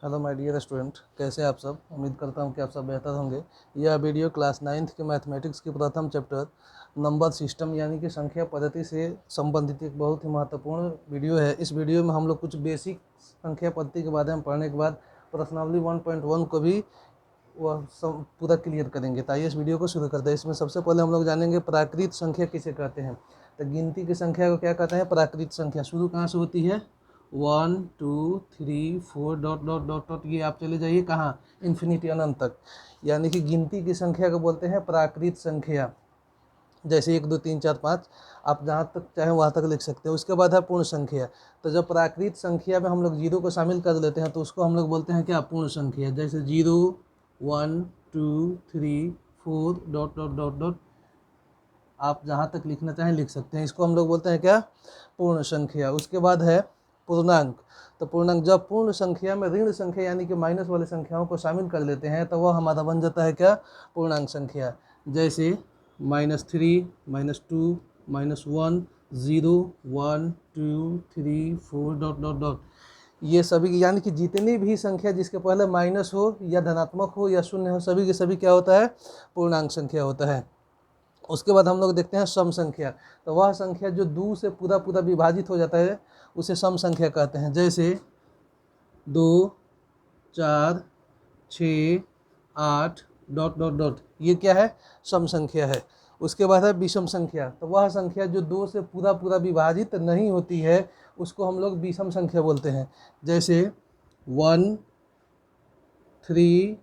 Hello my dear student, कैसे हैं आप सब। उम्मीद करता हूं कि आप सब बेहतर होंगे। यह वीडियो क्लास 9th के मैथमेटिक्स के प्रथम चैप्टर नंबर सिस्टम यानी कि संख्या पद्धति से संबंधित एक बहुत ही महत्वपूर्ण वीडियो है। इस वीडियो में हम लोग कुछ बेसिक संख्या पद्धति के बारे में पढ़ने के बाद प्रश्नावली 1.1 को भी पूरा क्लियर करेंगे। तो आइए इस वीडियो को शुरू करते हैं। इसमें सबसे पहले हम लोग जानेंगे प्राकृत संख्या किसे कहते हैं। तो गिनती की संख्या को क्या कहते हैं? प्राकृत संख्या। शुरू कहाँ से होती है? 1 2 3 4 डॉट डॉट डॉट डॉट, ये आप चले जाइए कहाँ? इन्फिनिटी, अनंत तक। यानी कि गिनती की संख्या को बोलते हैं प्राकृत संख्या। जैसे 1 2 3 4 5, आप जहाँ तक चाहें वहाँ तक लिख सकते हैं। उसके बाद है पूर्ण संख्या। तो जब प्राकृत संख्या में हम लोग जीरो को शामिल कर लेते हैं तो उसको हम लोग बोलते हैं क्या? पूर्ण संख्या। जैसे 0 1 2 3 4 डॉट डॉट डॉट डॉट, आप जहाँ तक लिखना चाहें लिख सकते हैं। इसको हम लोग बोलते हैं क्या? पूर्ण संख्या। उसके बाद है पूर्णांक। तो पूर्णांक, जब पूर्ण संख्या में ऋण संख्या यानी कि माइनस वाली संख्याओं को शामिल कर लेते हैं तो वह हमारा बन जाता है क्या? पूर्णांक संख्या। जैसे -3 -2 -1 0 1 2 3 4 डॉट डॉट डॉट, ये सभी यानी कि जितनी भी संख्या जिसके पहले माइनस हो या धनात्मक हो या शून्य हो, सभी के सभी क्या होता है? पूर्णांक संख्या होता है। उसके बाद हम लोग देखते हैं सम संख्या। तो वह संख्या जो 2 से पूरा पूरा विभाजित हो जाता है उसे सम संख्या कहते हैं। जैसे 2 4 6 8 डॉट डॉट डॉट, ये क्या है? सम संख्या है। उसके बाद है विषम संख्या। तो वह संख्या जो 2 से पूरा पूरा विभाजित नहीं होती है उसको हम लोग विषम संख्या बोलते हैं। जैसे 1 3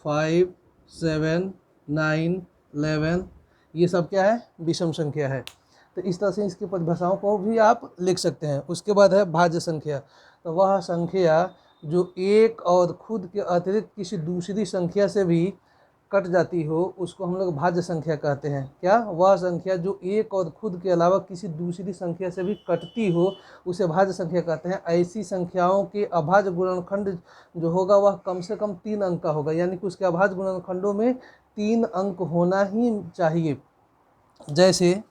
5 7 9 11, ये सब क्या है? विषम संख्या है। तो इस तरह से इसकी परिभाषाओं को भी आप लिख सकते हैं। उसके बाद है भाज्य संख्या। तो वह संख्या जो एक और खुद के अतिरिक्त किसी दूसरी संख्या से भी कट जाती हो उसको हम लोग भाज्य संख्या कहते हैं। क्या? वह संख्या जो एक और खुद के अलावा किसी दूसरी संख्या से भी कटती हो उसे भाज्य संख्या कहते हैं। ऐसी संख्याओं के अभाज्य गुणनखंड जो होगा वह कम से कम 3 अंक का होगा, यानी कि उसके अभाज्य गुणनखंडों में 3 अंक होना ही चाहिए। जैसे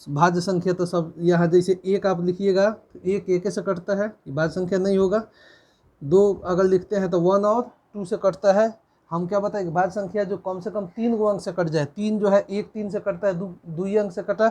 भाज्य संख्या तो सब यहाँ, जैसे 1 आप लिखिएगा तो 1 1 से कटता है, ये भाज्य संख्या नहीं होगा। 2 अगर लिखते हैं तो 1 और 2 से कटता है। हम क्या बताएं? भाज्य संख्या जो कम से कम 3 अंक से कट जाए। 3 जो है 1 3 से कटता है, 2 अंक से कटा।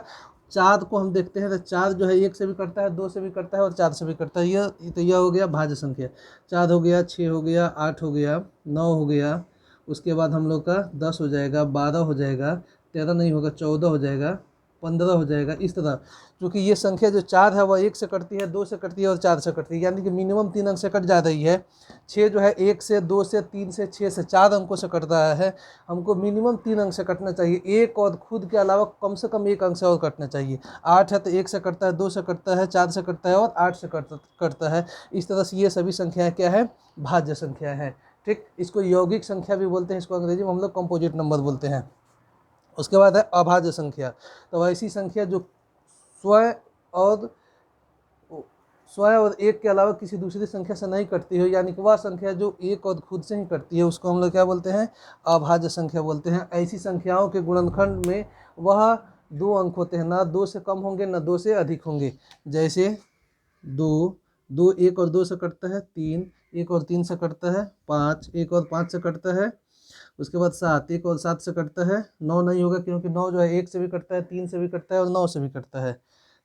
4 को हम देखते हैं तो 4 जो है 1 से भी कटता है, 2 से भी कटता है और 4 से भी कटता है। यह हो गया भाज्य संख्या। 4 हो गया, 6 हो गया, 8 हो गया, 9 हो गया। उसके बाद हम लोग का 10 हो जाएगा, 12 हो जाएगा, 13 नहीं होगा, 14 हो जाएगा, 15 हो जाएगा। इस तरह क्योंकि ये संख्या जो 4 है वह 1 से कटती है, 2 से कटती है और 4 से कटती है, यानी कि मिनिमम 3 अंक से कट जा रही है। 6 जो है 1 से, 2 से, 3 से, 6 से, 4 अंकों से कट रहा है। हमको मिनिमम 3 अंक से कटना चाहिए। एक और खुद के अलावा कम से कम 1 अंक से और कटना चाहिए। 8 है तो 1 से कटता है, 2 से कटता है, 4 से कटता है और 8 से कटता है। इस तरह से ये सभी संख्याएं क्या है? भाज्य संख्या है। ठीक, इसको यौगिक संख्या भी बोलते हैं, इसको अंग्रेजी में हम लोग कंपोजिट नंबर बोलते हैं। उसके बाद है अभाज्य संख्या। तो ऐसी संख्या जो स्वयं और स्वयं और एक के अलावा किसी दूसरी संख्या से नहीं कटती हो, यानी कि वह संख्या जो एक और खुद से ही कटती है उसको हम लोग क्या बोलते हैं? अभाज्य संख्या बोलते हैं। ऐसी संख्याओं के गुणनखंड में वह 2 अंक होते हैं, ना 2 से कम होंगे ना 2 से अधिक होंगे। जैसे 2 2 1 और 2 से कटता है, 3 1 और 3 से कटता है, 5 1 और 5 से कटता है। उसके बाद 7 1 और 7 से कटता है। 9 नहीं होगा क्योंकि 9 जो है 1 से भी कटता है, 3 से भी कटता है और 9 से भी कटता है।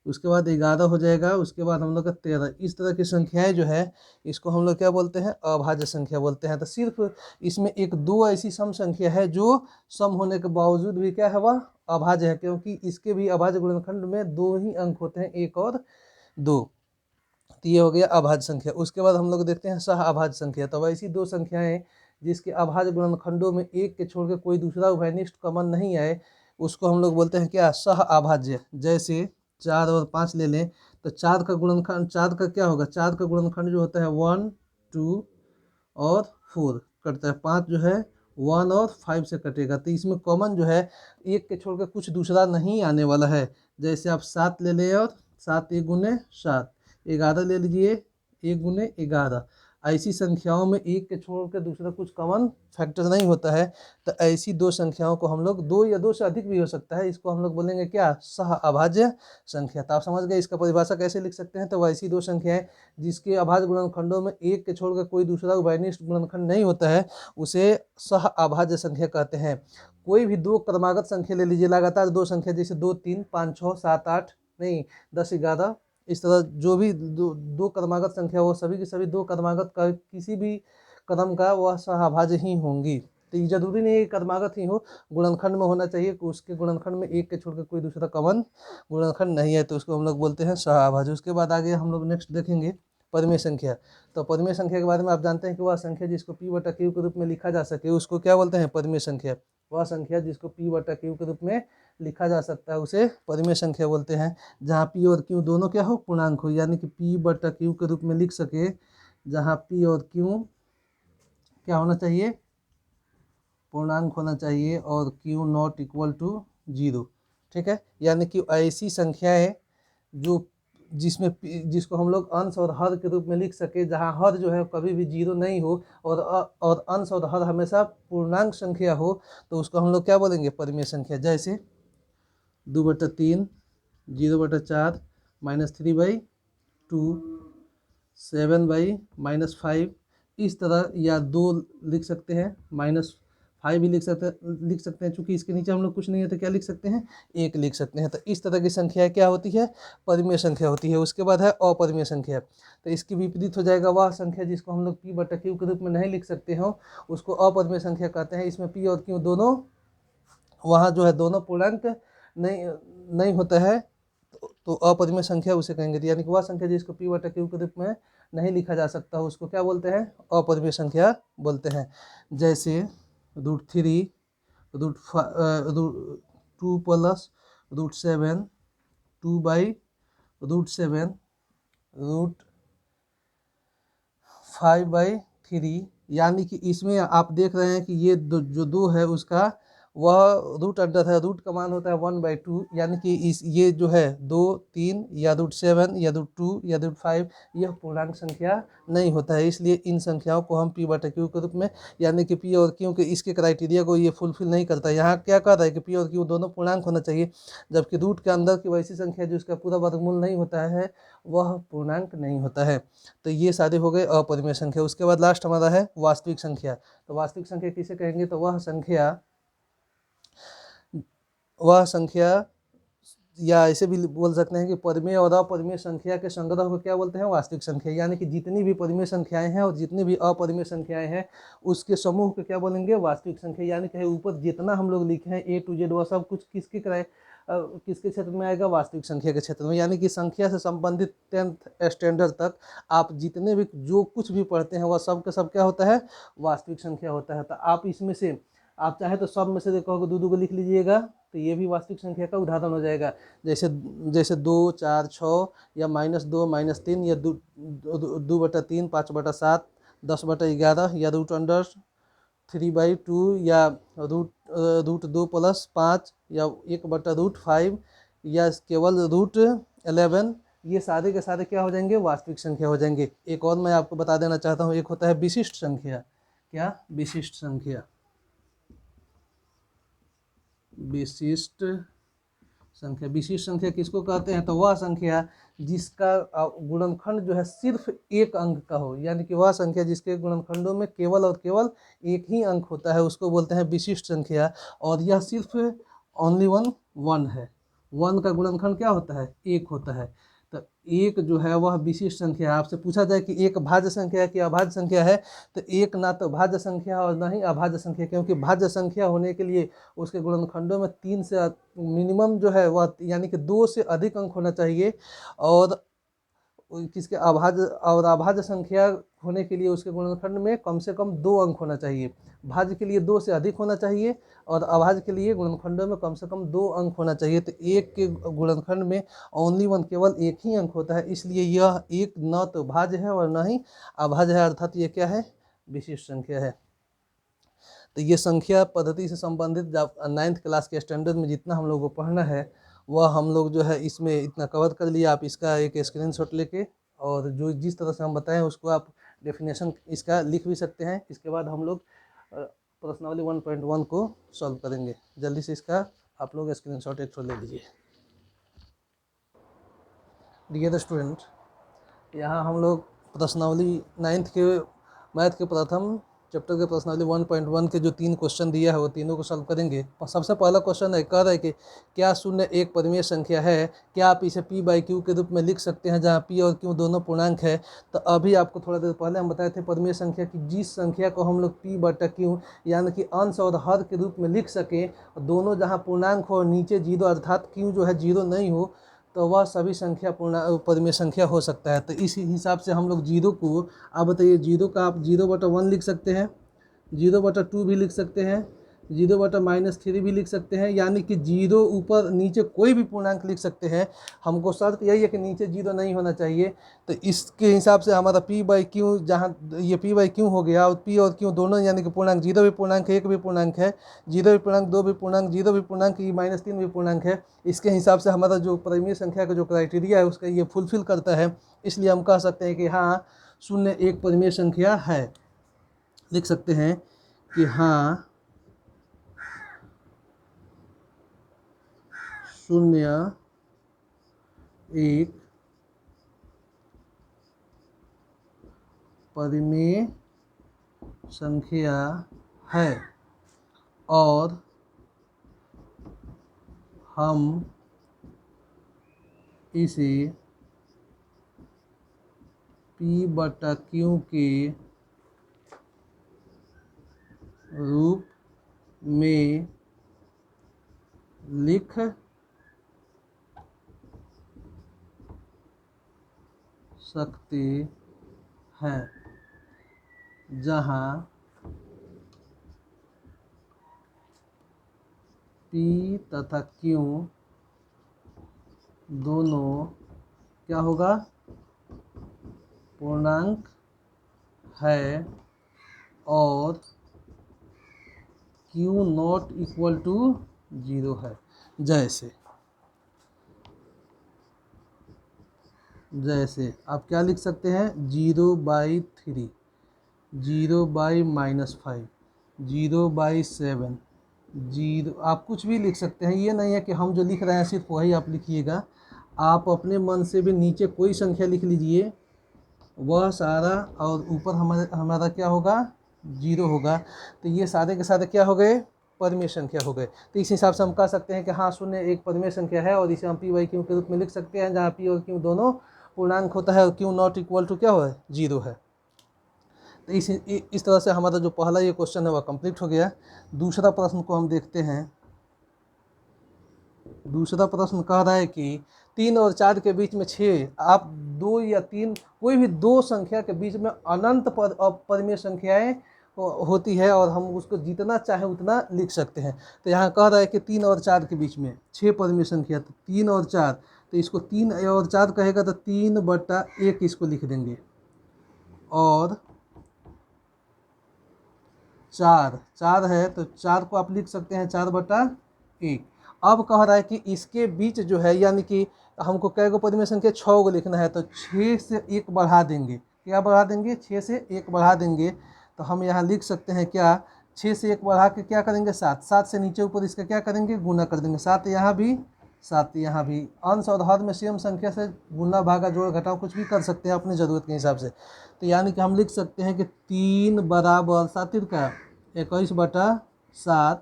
उसके बाद 11 हो जाएगा। उसके बाद हम लोग का 13। इस तरह की संख्याएं जो है इसको हम लोग क्या बोलते हैं? अभाज्य संख्या बोलते हैं। तो सिर्फ इसमें 1 2 ऐसी सम संख्या है जो सम होने के बावजूद भी क्या है? वह अभाज्य है, क्योंकि इसके भी अभाज्य गुणनखंड में 2 ही अंक होते हैं, 1 और 2। तो ये हो गया अभाज्य संख्या। उसके बाद हम लोग देखते हैं सह अभाज्य संख्या। तो ऐसी 2 संख्याएं जिसके अभाज्य गुणनखंडों में एक के छोड़ के कोई दूसरा उभयनिष्ठ कॉमन नहीं आए उसको हम लोग बोलते हैं क्या? सह अभाज्य। जैसे 4 और 5 ले लें तो 4 का गुणनखंड, 4 का क्या होगा? 4 का गुणनखंड जो होता है 1 2 और 4 कटता है। 5 जो है 1 और 5 से कटेगा। तो इसमें कॉमन जो है एक के छोड़ के कुछ दूसरा नहीं आने वाला है। जैसे आप 7 ले लें और 7 1 गुने 7, 11 ले लीजिए 1 गुने 11, ऐसी संख्याओं में एक के छोड़ के दूसरा कुछ कॉमन फैक्टर नहीं होता है, तो ऐसी दो संख्याओं को हम लोग, दो या दो से अधिक भी हो सकता है, इसको हम लोग बोलेंगे क्या, सह अभाज्य संख्या। तो आप समझ गए इसका परिभाषा कैसे लिख सकते हैं। तो ऐसी दो संख्याएं जिसके अभाज्य गुणनखंडों में एक के छोड़कर कोई दूसरा उभयनिष्ठ गुणनखंड नहीं होता है, उसे सह अभाज्य संख्या कहते हैं। कोई भी दो क्रमागत संख्या ले लीजिए, लगातार दो संख्या, जैसे 2 3 5 6 7 8 नहीं 10 11, इस तरह जो भी दो क्रमागत संख्या वो सभी की सभी दो क्रमागत का किसी भी क्रम का वह सहअभाज्य ही होंगी। तो ये जरूरी नहीं है कि क्रमागत ही हो, गुणनखंड में होना चाहिए कि उसके गुणनखंड में एक के छोड़कर कोई दूसरा कॉमन गुणनखंड नहीं है, तो उसको हम लोग बोलते हैं सहअभाज्य। उसके बाद आगे हम लोग नेक्स्ट देखेंगे परिमेय संख्या। तो परिमेय संख्या के बारे में आप जानते हैं कि वह संख्या जिसको p बटा q के रूप में लिखा जा सके उसको क्या बोलते हैं, परिमेय संख्या। वह संख्या जिसको p बटा q के रूप में लिखा जा सकता है उसे परिमेय संख्या बोलते हैं। जहाँ p और q दोनों क्या हो, पूर्णांक हो, यानी कि p बटा q के रूप में लिख सके, जहाँ p और q क्या होना चाहिए, पूर्णांक होना चाहिए, और q नॉट इक्वल टू 0। ठीक है, यानी कि ऐसी संख्याएं जो जिसको हम लोग अंश और हर के रूप में लिख सके, जहाँ हर जो है कभी भी 0 नहीं हो और अंश और हर हमेशा पूर्णांक संख्या हो, तो उसको हम लोग क्या बोलेंगे, परिमेय संख्या। जैसे 2/3, 0/4, -3/2, 7/-5, इस तरह, या 2 लिख सकते हैं, -5 भी लिख सकते हैं, चूंकि इसके नीचे हम लोग कुछ नहीं है तो क्या लिख सकते हैं, 1 लिख सकते हैं। तो इस तरह की संख्या क्या होती है, परिमेय संख्या होती है। उसके बाद है अपरिमेय संख्या। तो इसकी विपरीत हो जाएगा वह संख्या जिसको हम लोग p बटा q के रूप में नहीं लिख सकते हो, उसको अपरिमेय संख्या कहते हैं। इसमें p और q दोनों, वहाँ जो है दोनों पूर्णांक नहीं होता है, तो अपरिमेय संख्या उसे कहेंगे। यानी कि वह संख्या जिसको p बटा q के रूप में नहीं लिखा जा सकता उसको क्या बोलते हैं, अपरिमेय संख्या बोलते हैं। जैसे √3, √2 प्लस √7, 2/√7, √5/3, यानी कि इसमें आप देख रहे हैं कि ये जो दो है उसका वह रूट अंडर है, रूट का मान होता है 1/2, यानी कि ये जो है 2 3 या √7 या √2 या √5 यह पूर्णांक संख्या नहीं होता है। इसलिए इन संख्याओं को हम p बटा q के रूप में, यानी कि p और q के इसके क्राइटेरिया को ये फुलफिल नहीं करता है। यहाँ क्या कह रहा है कि p और q दोनों पूर्णांक होना चाहिए, जबकि रूट के अंदर की वैसी संख्या जिसका पूरा वर्गमूल नहीं होता है वह पूर्णांक नहीं होता है। तो ये सारे हो गए अपरिमेय संख्या। उसके बाद लास्ट हमारा है वास्तविक संख्या। तो वास्तविक संख्या किसे कहेंगे, तो वह संख्या या ऐसे भी बोल सकते हैं कि परिमेय और अपरिमेय संख्या के संग्रह को क्या बोलते हैं, वास्तविक संख्या। यानी कि जितनी भी परिमेय संख्याएं हैं और जितनी भी अपरिमेय संख्याएं हैं उसके समूह को क्या बोलेंगे, वास्तविक संख्या। यानी कि ऊपर जितना हम लोग लिखे हैं A to Z वह सब कुछ किसके क्षेत्र में आएगा, वास्तविक संख्या के क्षेत्र में। यानी कि संख्या से संबंधित 10th स्टैंडर्ड तक आप जितने भी जो कुछ भी पढ़ते हैं वह सब का सब क्या होता है, वास्तविक संख्या होता है। तो आप इसमें से, आप चाहे तो सब में से कहोगे 2 2 को लिख लीजिएगा, तो ये भी वास्तविक संख्या का उदाहरण हो जाएगा। जैसे 2 4 6 या -2 -3 या 2/3 5/7 10/11 या √3/2 या √2 + 5 या 1/√5 या केवल √11, ये सारे के सारे क्या हो जाएंगे, वास्तविक संख्या हो जाएंगे। एक और मैं आपको बता देना चाहता हूँ, एक होता है विशिष्ट संख्या। क्या, विशिष्ट संख्या। विशिष्ट संख्या, विशिष्ट संख्या किसको कहते हैं, तो वह संख्या जिसका गुणनखंड जो है सिर्फ एक अंक का हो, यानी कि वह संख्या जिसके गुणनखंडों में केवल और केवल एक ही अंक होता है उसको बोलते हैं विशिष्ट संख्या। और यह सिर्फ ओनली वन है। 1 का गुणनखंड क्या होता है, 1 होता है। तो 1 जो है वह विशिष्ट संख्या है। आपसे पूछा जाए कि एक भाज्य संख्या है कि अभाज्य संख्या है, तो 1 ना तो भाज्य संख्या और ना ही अभाज्य संख्या, क्योंकि भाज्य संख्या होने के लिए उसके गुणनखंडों में 3 से मिनिमम जो है वह, यानी कि 2 से अधिक अंक होना चाहिए, और किसके अभाज्य संख्या होने के लिए उसके गुणनखंड में कम से कम 2 अंक होना चाहिए। भाज्य के लिए 2 से अधिक होना चाहिए और अभाज्य के लिए गुणनखंडों में कम से कम 2 अंक होना चाहिए। तो 1 के गुणनखंड में ओनली 1, केवल एक ही अंक होता है, इसलिए यह 1 न तो भाज्य है और न ही अभाज्य है, अर्थात ये क्या है, विशिष्ट संख्या है। तो ये संख्या पद्धति से संबंधित 9th क्लास के स्टैंडर्ड में जितना हम लोग को पढ़ना है वह हम लोग जो है इसमें इतना कवर कर लिया। आप इसका एक स्क्रीनशॉट लेके और जो जिस तरह से हम बताएं उसको आप डेफिनेशन इसका लिख भी सकते हैं। इसके बाद हम लोग प्रश्नावली 1.1 को सॉल्व करेंगे। जल्दी से इसका आप लोग स्क्रीनशॉट एक ले लीजिए। डियर स्टूडेंट, यहाँ हम लोग प्रश्नावली 9th के मैथ के प्रथम चैप्टर के प्रश्नावली 1.1 के जो 3 क्वेश्चन दिया है वो तीनों को सॉल्व करेंगे। और सबसे पहला क्वेश्चन है, कह रहा है कि क्या शून्य एक परिमेय संख्या है, क्या आप इसे p/q के रूप में लिख सकते हैं जहाँ p और q दोनों पूर्णांक है। तो अभी आपको थोड़ा देर पहले हम बताए थे परिमेय संख्या की जिस संख्या को हम लोग p/q यानी कि अंश और हर के रूप में लिख सकें और दोनों जहाँ पूर्णांक हो और नीचे जीरो अर्थात q जो है जीरो नहीं हो तो वह सभी संख्या परिमेय संख्या हो सकता है। तो इस हिसाब से हम लोग जीरो को, आप बताइए, जीरो का आप 0/1 लिख सकते हैं, 0/2 भी लिख सकते हैं, 0/-3 भी लिख सकते हैं, यानी कि जीरो ऊपर नीचे कोई भी पूर्णांक लिख सकते हैं। हमको शर्त यही है कि नीचे जीरो नहीं होना चाहिए। तो इसके हिसाब से हमारा p/q, जहाँ ये p/q हो गया और p और q दोनों यानी कि पूर्णांक, जीरो भी पूर्णांक है, एक भी पूर्णांक है, जीरो भी पूर्णांक, दो भी पूर्णांक, जीरो भी पूर्णांक, -3 भी पूर्णांक है। इसके हिसाब से हमारा जो परिमेय संख्या का जो क्राइटेरिया है उसका ये फुलफिल करता है। इसलिए हम कह सकते हैं कि हाँ, शून्य एक परिमेय संख्या है। लिख सकते हैं कि हाँ, शून्य एक परिमेय संख्या है और हम इसे p/q के रूप में लिख सकते हैं जहाँ p तथा q दोनों क्या होगा, पूर्णांक है और q नॉट इक्वल टू 0 है। जैसे आप क्या लिख सकते हैं, 0/3, 0/-5, 0/7, 0, आप कुछ भी लिख सकते हैं। ये नहीं है कि हम जो लिख रहे हैं सिर्फ वही आप लिखिएगा, आप अपने मन से भी नीचे कोई संख्या लिख लीजिए, वह सारा, और ऊपर हमारा क्या होगा, 0 होगा। तो ये सारे के सारे क्या हो गए, परिमेय संख्या हो गए। तो इस हिसाब से हम कह सकते हैं कि हाँ, शून्य एक परिमेय संख्या है और इसे हम p/q के रूप में लिख सकते हैं जहाँ p और q दोनों पूर्णांक होता है और q नॉट इक्वल टू क्या है, 0 है। तो इस तरह से हमारा जो पहला ये क्वेश्चन है वह कंप्लीट हो गया। दूसरा प्रश्न को हम देखते हैं। दूसरा प्रश्न कह रहा है कि 3 और 4 के बीच में 6, आप 2 या 3 कोई भी दो संख्या के बीच में अनंत परिमेय संख्याएं होती है और हम उसको जितना चाहे उतना लिख सकते हैं। तो यहाँ कह रहा है कि 3 और 4 के बीच में 6 परिमेय संख्या, तो 3 और 4, तो इसको 3 और 4 कहेगा तो 3/1 इसको लिख देंगे और 4 है तो 4 को आप लिख सकते हैं 4/1। अब कह रहा है कि इसके बीच जो है, यानी कि हमको कै गो परिमेय संख्या, 6 को लिखना है, तो 6 से 1 बढ़ा देंगे। क्या बढ़ा देंगे, 6 से 1 बढ़ा देंगे। तो हम यहाँ लिख सकते हैं क्या, 6 से 1 बढ़ा के क्या करेंगे, 7, 7 से नीचे ऊपर इसका क्या करेंगे, गुना कर देंगे, 7 यहाँ भी, 7 यहाँ भी। अंश और हर में सेम संख्या से गुना भागा जोड़ घटाव कुछ भी कर सकते हैं अपनी ज़रूरत के हिसाब से। तो यानी कि हम लिख सकते हैं कि 3 बराबर 7 का 21/7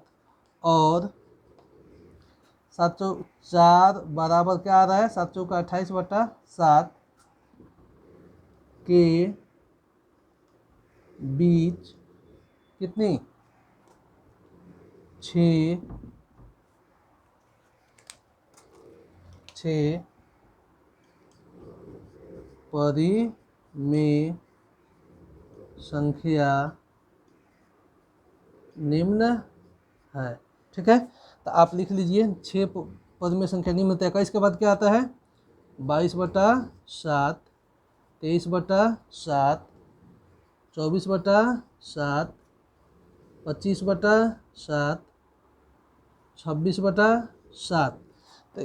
और 7 4 बराबर क्या आ रहा है, 7 चौका 28/7 के बीच कितनी, 6 परिमेय संख्या निम्न है। ठीक है, तो आप लिख लीजिए 6 परिमेय संख्या निम्न होता है। 21 के बाद क्या आता है, 22/7, 23/7, 24/7, 25/7, 26/7, तो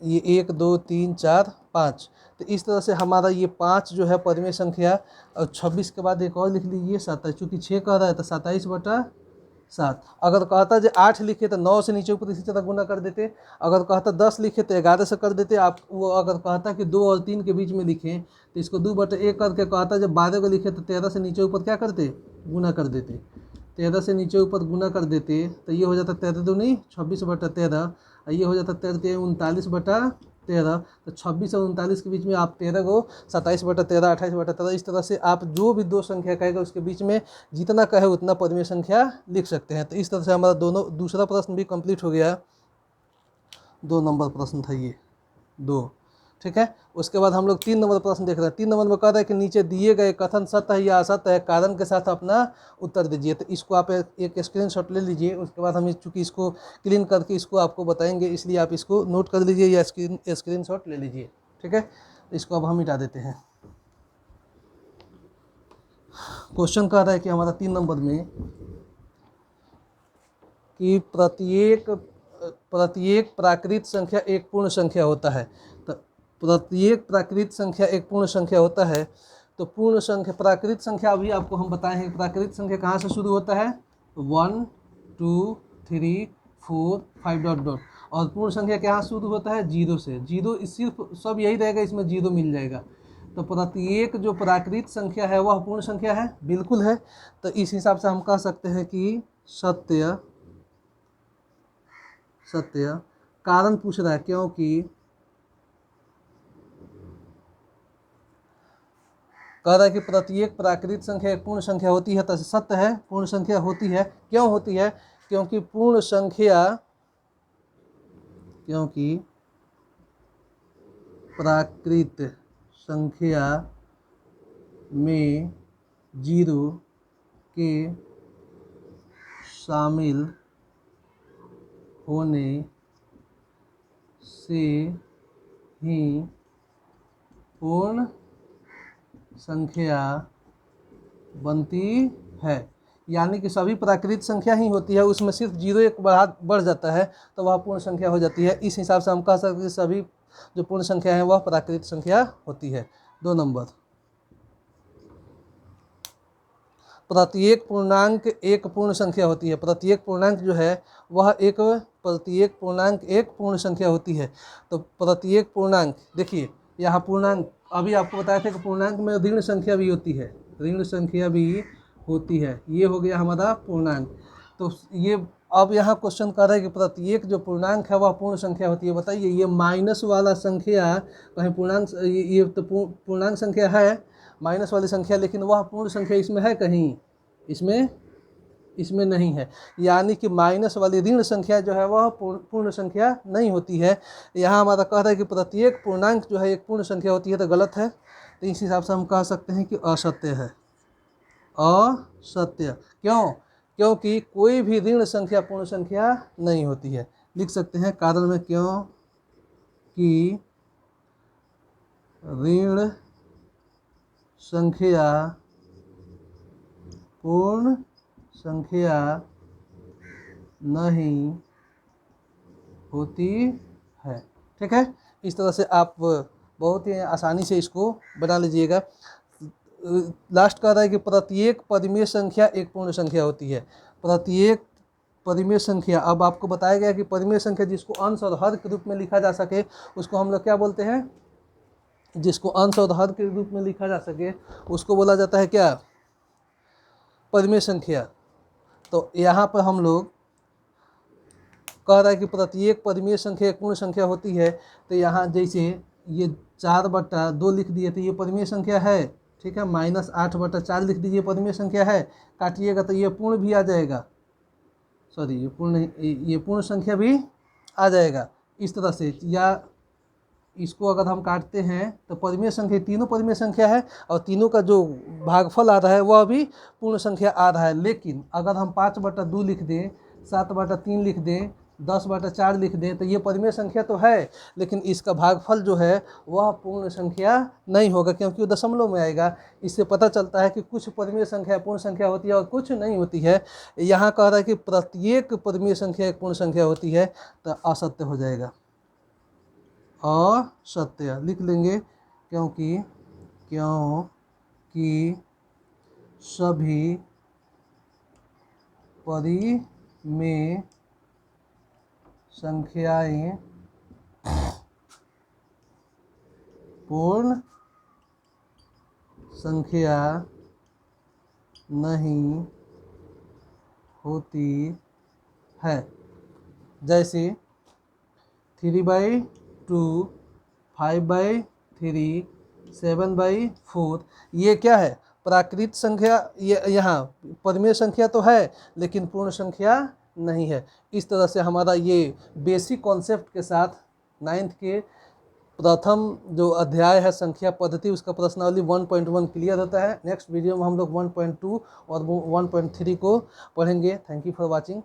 ये 1 2 3 4 5। तो इस तरह से हमारा ये 5 जो है परिमेय संख्या, और 26 के बाद एक और लिख लीजिए 27, चूँकि 6 कह रहा है तो 27/7। अगर कहता जो 8 लिखे तो 9 से नीचे ऊपर इसी तरह गुना कर देते। अगर कहता 10 लिखे तो 11 से कर देते आप। वो अगर कहता कि 2 और 3 के बीच में लिखें तो इसको 2/1 करके कहता जब 12 को लिखे तो 13 से नीचे ऊपर क्या करते, गुना कर देते। 13 से नीचे ऊपर गुना कर देते तो ये हो जाता 13 दूनी 26/13, ये हो जाता 13 39/13। तो 26 और 39 के बीच में आप 13 को 27/13 28/13 इस तरह से आप जो भी दो संख्या कहेगा उसके बीच में जितना कहे उतना परिमेय संख्या लिख सकते हैं। तो इस तरह से हमारा दोनों दूसरा प्रश्न भी कंप्लीट हो गया। 2 नंबर प्रश्न था ये 2, ठीक है। उसके बाद हम लोग 3 नंबर प्रश्न देख रहे हैं। 3 नंबर में कह रहा है कि नीचे दिए गए कथन सत्य है या असत्य है, कारण के साथ अपना उत्तर दीजिए। तो इसको आप एक स्क्रीनशॉट ले लीजिए। उसके बाद हम चूँकि इसको क्लीन करके इसको आपको बताएंगे, इसलिए आप इसको नोट कर लीजिए या स्क्रीनशॉट ले लीजिए, ठीक है। इसको अब हम मिटा देते हैं। क्वेश्चन कह रहा है कि हमारा 3 नंबर में कि प्रत्येक प्राकृत संख्या एक पूर्ण संख्या होता है। तो प्रत्येक प्राकृत संख्या एक पूर्ण संख्या होता है। तो पूर्ण संख्या प्राकृत संख्या अभी आपको हम बताए हैं प्राकृत संख्या कहाँ से शुरू होता है, 1 2 3 4 5 डॉट डॉट। और पूर्ण संख्या कहाँ शुरू होता है, 0 से। 0 सिर्फ सब यही रहेगा, इसमें 0 मिल जाएगा। तो प्रत्येक जो प्राकृत संख्या है वह पूर्ण संख्या है, बिल्कुल है। तो इस हिसाब से हम कह सकते हैं कि सत्य कारण पूछ रहा है क्योंकि कह रहा है कि प्रत्येक प्राकृत संख्या एक पूर्ण संख्या होती है। तो सत्य है, पूर्ण संख्या होती है। क्यों होती है, क्योंकि प्राकृत संख्या में 0 के शामिल होने से ही पूर्ण संख्या बनती है। यानी कि सभी प्राकृत संख्या ही होती है, उसमें सिर्फ 0 एक बढ़ जाता है तो वह पूर्ण संख्या हो जाती है। इस हिसाब से हम कह सकते हैं सभी जो पूर्ण संख्या है वह प्राकृत संख्या होती है। 2 नंबर, प्रत्येक पूर्णांक एक पूर्ण संख्या होती है। प्रत्येक पूर्णांक जो है वह प्रत्येक पूर्णांक एक पूर्ण संख्या होती है। तो प्रत्येक पूर्णांक, देखिए यहाँ पूर्णांक अभी आपको बताया था कि पूर्णांक में ऋण संख्या भी होती है, ऋण संख्या भी होती है। ये हो गया हमारा पूर्णांक। तो ये अब यहाँ क्वेश्चन कर रहा है कि प्रत्येक जो पूर्णांक है वह पूर्ण संख्या होती है। बताइए ये माइनस वाला संख्या कहीं पूर्णांक, ये तो पूर्णांक संख्या है माइनस वाली संख्या, लेकिन वह पूर्ण संख्या इसमें है कहीं, इसमें नहीं है। यानी कि माइनस वाली ऋण संख्या जो है वह पूर्ण संख्या नहीं होती है। यहाँ हमारा कह रहा है कि प्रत्येक पूर्णांक जो है एक पूर्ण संख्या होती है, तो गलत है। तो इस हिसाब से हम कह सकते हैं कि असत्य है, असत्य। क्यों, क्योंकि कोई भी ऋण संख्या पूर्ण संख्या नहीं होती है। लिख सकते हैं कारण में, क्यों कि ऋण संख्या पूर्ण संख्या नहीं होती है, ठीक है। इस तरह से आप बहुत ही आसानी से इसको बना लीजिएगा। लास्ट कह रहा है कि प्रत्येक परिमेय संख्या एक पूर्ण संख्या होती है। प्रत्येक परिमेय संख्या, अब आपको बताया गया कि परिमेय संख्या जिसको अंश और हर के रूप में लिखा जा सके उसको हम लोग क्या बोलते हैं, जिसको अंश और हर के रूप में लिखा जा सके उसको बोला जाता है क्या, परिमेय संख्या। तो यहाँ पर हम लोग कह रहा है कि प्रत्येक परिमेय संख्या एक पूर्ण संख्या होती है। तो यहाँ जैसे ये 4/2 लिख दिए तो ये परिमेय संख्या है, ठीक है। -8/4 लिख दीजिए, परिमेय संख्या है। काटिएगा तो ये पूर्ण भी आ जाएगा, सॉरी ये पूर्ण संख्या भी आ जाएगा इस तरह से। या इसको अगर हम काटते हैं तो परिमेय संख्या, तीनों परिमेय संख्या है और तीनों का जो भागफल आ रहा है वह भी पूर्ण संख्या आ रहा है। लेकिन अगर हम 5/2 लिख दें, 7/3 लिख दें, 10/4 लिख दें तो ये परिमेय संख्या तो है, लेकिन इसका भागफल जो है वह पूर्ण संख्या नहीं होगा, क्योंकि वो दशमलव में आएगा। इससे पता चलता है कि कुछ परिमेय संख्या पूर्ण संख्या होती है और कुछ नहीं होती है। यहाँ कह रहा है कि प्रत्येक परिमेय संख्या एक पूर्ण संख्या होती है, तो असत्य हो जाएगा। असत्य लिख लेंगे, क्योंकि सभी परिमेय संख्याएं पूर्ण संख्या नहीं होती है। जैसे 3/2, 5/3, 7/4, ये क्या है? प्राकृत संख्या। ये यहाँ परिमेय संख्या तो है लेकिन पूर्ण संख्या नहीं है। इस तरह से हमारा ये बेसिक कॉन्सेप्ट के साथ 9th के प्रथम जो अध्याय है संख्या पद्धति, उसका प्रश्नावली 1.1 क्लियर होता है। नेक्स्ट वीडियो में हम लोग 1.2 और 1.3 को पढ़ेंगे। Thank you for watching.